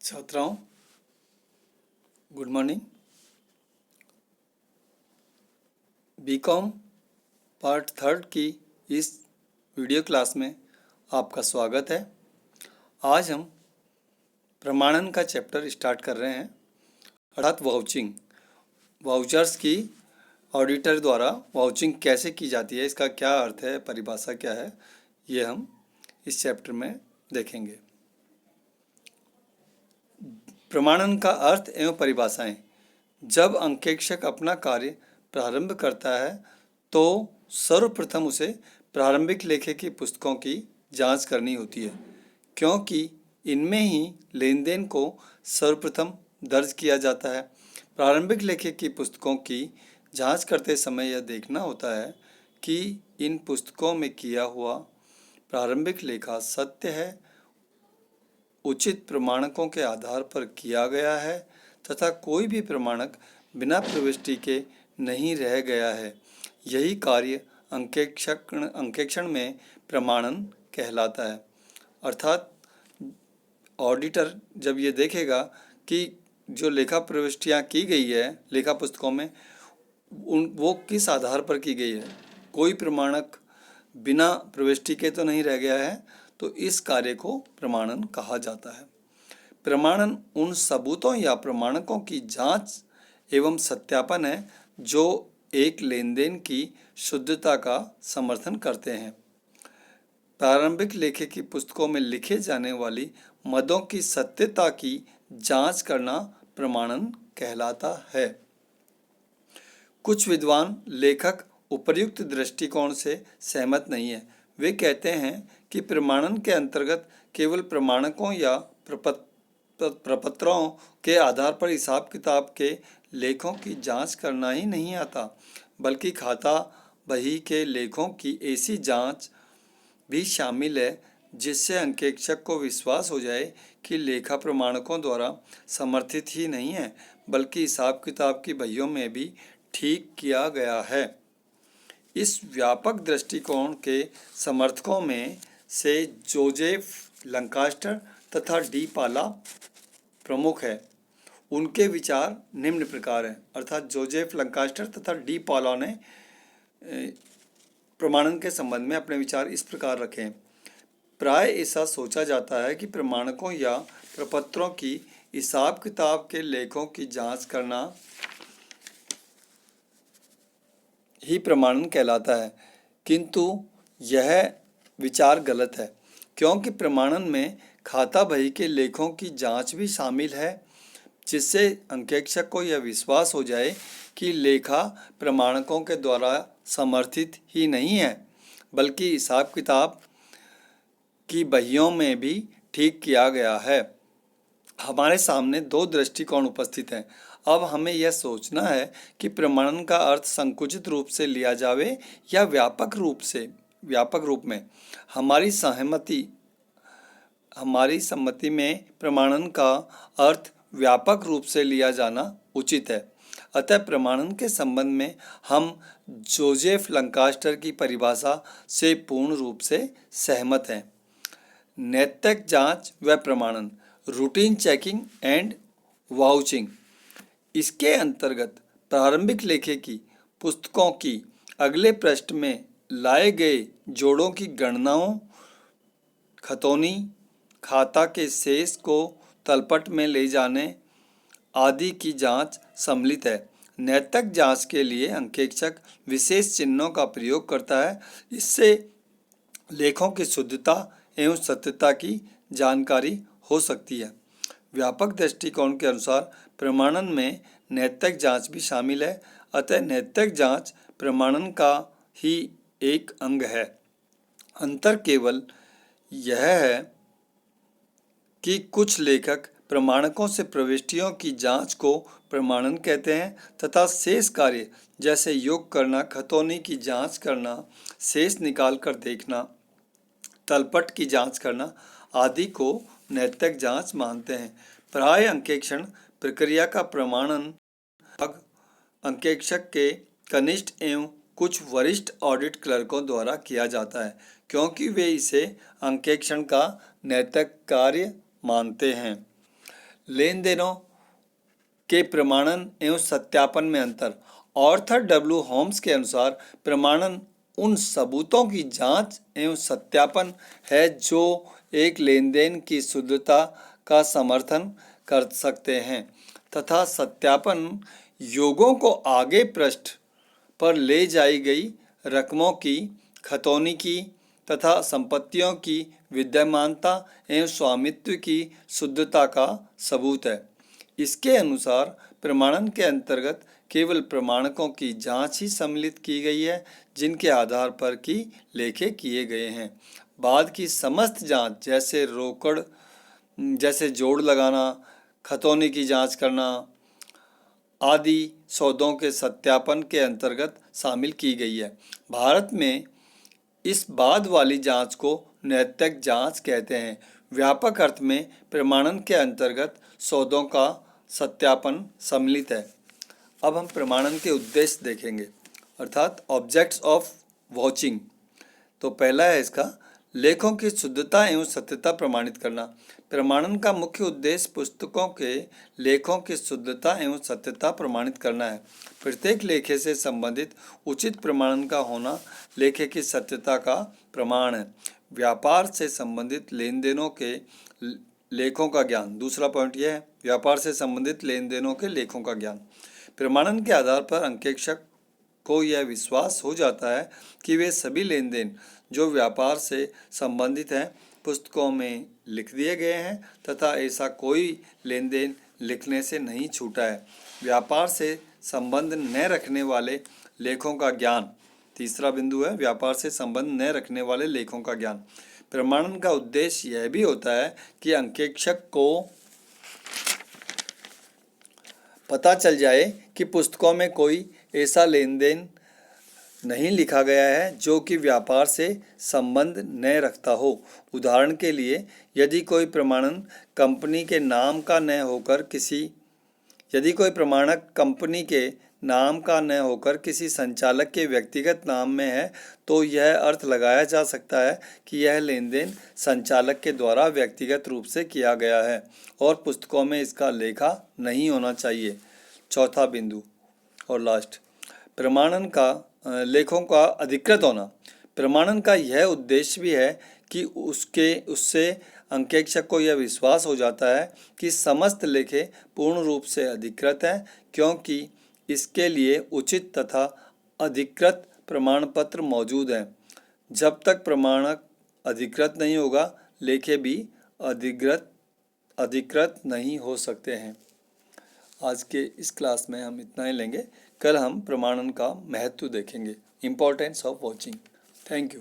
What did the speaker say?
छात्राओं, good morning. BCom part third की इस वीडियो क्लास में आपका स्वागत है। आज हम प्रमाणन का चैप्टर स्टार्ट कर रहे हैं, अर्थात वाउचिंग। वाउचर्स की ऑडिटर द्वारा वाउचिंग कैसे की जाती है, इसका क्या अर्थ है, परिभाषा क्या है, ये हम इस चैप्टर में देखेंगे। प्रमाणन का अर्थ एवं परिभाषाएं। जब अंकेक्षक अपना कार्य प्रारंभ करता है तो सर्वप्रथम उसे प्रारंभिक लेखे की पुस्तकों की जांच करनी होती है, क्योंकि इनमें ही लेन देन को सर्वप्रथम दर्ज किया जाता है। प्रारंभिक लेखे की पुस्तकों की जांच करते समय यह देखना होता है कि इन पुस्तकों में किया हुआ प्रारंभिक लेखा सत्य है, उचित प्रमाणकों के आधार पर किया गया है तथा कोई भी प्रमाणक बिना प्रविष्टि के नहीं रह गया है। यही कार्य अंकेक्षण में प्रमाणन कहलाता है। अर्थात ऑडिटर जब ये देखेगा कि जो लेखा प्रविष्टियाँ की गई है लेखा पुस्तकों में वो किस आधार पर की गई है, कोई प्रमाणक बिना प्रविष्टि के तो नहीं रह गया है, तो इस कार्य को प्रमाणन कहा जाता है। प्रमाणन उन सबूतों या प्रमाणकों की जांच एवं सत्यापन है जो एक लेनदेन की शुद्धता का समर्थन करते हैं। प्रारंभिक लेखे की पुस्तकों में लिखे जाने वाली मदों की सत्यता की जांच करना प्रमाणन कहलाता है। कुछ विद्वान लेखक उपर्युक्त दृष्टिकोण से सहमत नहीं है। वे कहते हैं कि प्रमाणन के अंतर्गत केवल प्रमाणकों या प्रपत्रों के आधार पर हिसाब किताब के लेखों की जांच करना ही नहीं आता, बल्कि खाता बही के लेखों की ऐसी जांच भी शामिल है जिससे अंकेक्षक को विश्वास हो जाए कि लेखा प्रमाणकों द्वारा समर्थित ही नहीं है, बल्कि हिसाब किताब की बहियों में भी ठीक किया गया है। इस व्यापक दृष्टिकोण के समर्थकों में से जोसेफ लंकास्टर तथा डी पाला प्रमुख है। उनके विचार निम्न प्रकार हैं, अर्थात जोसेफ लंकास्टर तथा डी पाला ने प्रमाणन के संबंध में अपने विचार इस प्रकार रखे हैं। प्राय ऐसा सोचा जाता है कि प्रमाणकों या प्रपत्रों की हिसाब किताब के लेखों की जांच करना ही प्रमाणन कहलाता है, किंतु यह विचार गलत है, क्योंकि प्रमाणन में खाता बही के लेखों की जांच भी शामिल है, जिससे अंकेक्षक को यह विश्वास हो जाए कि लेखा प्रमाणकों के द्वारा समर्थित ही नहीं है, बल्कि हिसाब किताब की बहियों में भी ठीक किया गया है। हमारे सामने दो दृष्टिकोण उपस्थित हैं। अब हमें यह सोचना है कि प्रमाणन का अर्थ संकुचित रूप से लिया जावे या व्यापक रूप में। हमारी सम्मति में प्रमाणन का अर्थ व्यापक रूप से लिया जाना उचित है। अतः प्रमाणन के संबंध में हम जोसेफ लंकास्टर की परिभाषा से पूर्ण रूप से सहमत हैं। नैतिक जांच व प्रमाणन, रूटीन चेकिंग एंड वाउचिंग। इसके अंतर्गत प्रारंभिक लेखे की पुस्तकों की अगले पृष्ठ में लाए गए जोड़ों की गणनाओं, खतौनी, खाता के शेष को तलपट में ले जाने आदि की जांच सम्मिलित है। नैतिक जांच के लिए अंकेक्षक विशेष चिन्हों का प्रयोग करता है। इससे लेखों की शुद्धता एवं सत्यता की जानकारी हो सकती है। व्यापक दृष्टिकोण के अनुसार प्रमाणन में नैतिक जांच भी शामिल है, अतः नैतिक जांच प्रमाणन का ही एक अंग है। अंतर केवल यह है कि कुछ लेखक प्रमाणकों से प्रविष्टियों की जांच को प्रमाणन कहते हैं तथा शेष कार्य जैसे योग करना, खतौनी की जांच करना, शेष निकाल कर देखना, तलपट की जांच करना आदि को नैतिक जांच मानते हैं। प्राय अंकेक्षण प्रक्रिया का प्रमाणन अंकेक्षक के कनिष्ठ एवं कुछ वरिष्ठ ऑडिट क्लर्कों द्वारा किया जाता है, क्योंकि वे इसे अंकेक्षण का नैतिक कार्य मानते हैं। लेन देनों के प्रमाणन एवं सत्यापन में अंतर। ऑर्थर डब्ल्यू होम्स के अनुसार प्रमाणन उन सबूतों की जांच एवं सत्यापन है जो एक लेन देन की शुद्धता का समर्थन कर सकते हैं तथा सत्यापन योगों को आगे पृष्ठ पर ले जाई गई रकमों की, खतौनी की तथा संपत्तियों की विद्यमानता एवं स्वामित्व की शुद्धता का सबूत है। इसके अनुसार प्रमाणन के अंतर्गत केवल प्रमाणकों की जांच ही सम्मिलित की गई है जिनके आधार पर की लेखे किए गए हैं। बाद की समस्त जांच जैसे रोकड़, जैसे जोड़ लगाना, खतौनी की जांच करना आदि सौदों के सत्यापन के अंतर्गत शामिल की गई है। भारत में इस बाद वाली जांच को नैतिक जांच कहते हैं। व्यापक अर्थ में प्रमाणन के अंतर्गत सौदों का सत्यापन सम्मिलित है। अब हम प्रमाणन के उद्देश्य देखेंगे, अर्थात ऑब्जेक्ट्स ऑफ वॉचिंग। तो पहला है इसका लेखों की शुद्धता एवं सत्यता प्रमाणित करना। प्रमाणन का मुख्य उद्देश्य पुस्तकों के लेखों की शुद्धता एवं सत्यता प्रमाणित करना है। प्रत्येक लेखे से संबंधित उचित प्रमाणन का होना लेखे की सत्यता का प्रमाण है। व्यापार से संबंधित लेन देनों के लेखों का ज्ञान। दूसरा पॉइंट यह है, व्यापार से संबंधित लेन देनों के लेखों का ज्ञान। प्रमाणन के आधार पर अंकेक्षक को यह विश्वास हो जाता है कि वे सभी लेन देन जो व्यापार से संबंधित हैं पुस्तकों में लिख दिए गए हैं तथा ऐसा कोई लेन देन लिखने से नहीं छूटा है। व्यापार से संबंध न रखने वाले लेखों का ज्ञान। तीसरा बिंदु है व्यापार से संबंध न रखने वाले लेखों का ज्ञान। प्रमाणन का उद्देश्य यह भी होता है कि अंकेक्षक को पता चल जाए कि पुस्तकों में कोई ऐसा लेन देन नहीं लिखा गया है जो कि व्यापार से संबंध न रखता हो। उदाहरण के लिए यदि कोई प्रमाणन कंपनी के नाम का न होकर किसी संचालक के व्यक्तिगत नाम में है तो यह अर्थ लगाया जा सकता है कि यह लेन देन संचालक के द्वारा व्यक्तिगत रूप से किया गया है और पुस्तकों में इसका लेखा नहीं होना चाहिए। चौथा बिंदु और लास्ट, प्रमाणन का लेखों का अधिकृत होना। प्रमाणन का यह उद्देश्य भी है कि उससे अंकेक्षक को यह विश्वास हो जाता है कि समस्त लेखे पूर्ण रूप से अधिकृत हैं क्योंकि इसके लिए उचित तथा अधिकृत प्रमाण पत्र मौजूद हैं। जब तक प्रमाणक अधिकृत नहीं होगा लेखे भी अधिकृत नहीं हो सकते हैं। आज के इस क्लास में हम इतना ही लेंगे। कल हम प्रमाणन का महत्व देखेंगे, importance of watching. Thank you.